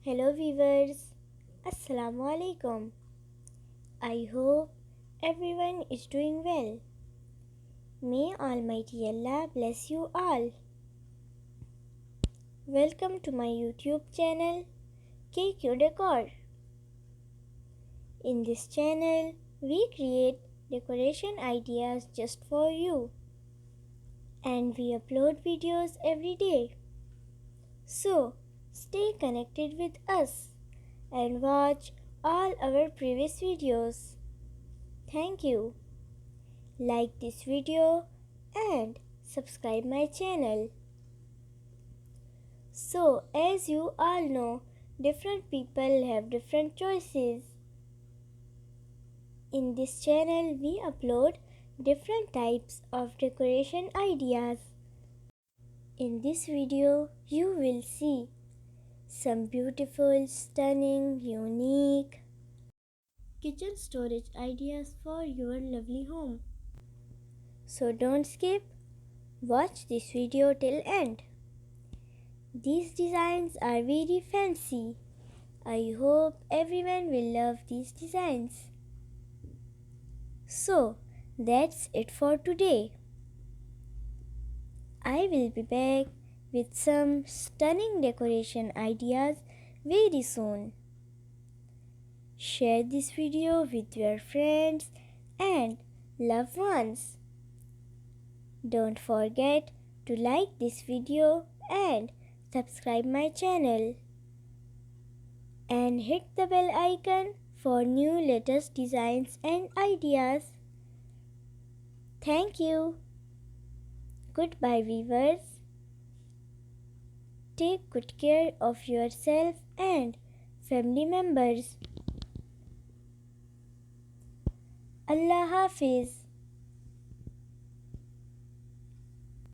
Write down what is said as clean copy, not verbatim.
Hello viewers, Assalamu alaikum. I hope everyone is doing well. May Almighty Allah bless you all. Welcome to my YouTube channel, Decor. In this channel, we create decoration ideas just for you. And we upload videos every day. So, stay connected with us and watch all our previous videos. Thank you. Like this video and subscribe my channel. So, as you all know, different people have different choices. In this channel, we upload different types of decoration ideas. In this video, you will see some beautiful, stunning, unique kitchen storage ideas for your lovely home. So don't skip, watch this video till end. These designs are very fancy. I hope everyone will love these designs. So that's it for today. I will be back with some stunning decoration ideas very soon. Share this video with your friends and loved ones. Don't forget to like this video and subscribe my channel. And hit the bell icon for new latest designs and ideas. Thank you. Goodbye viewers. Take good care of yourself and family members. Allah Hafiz.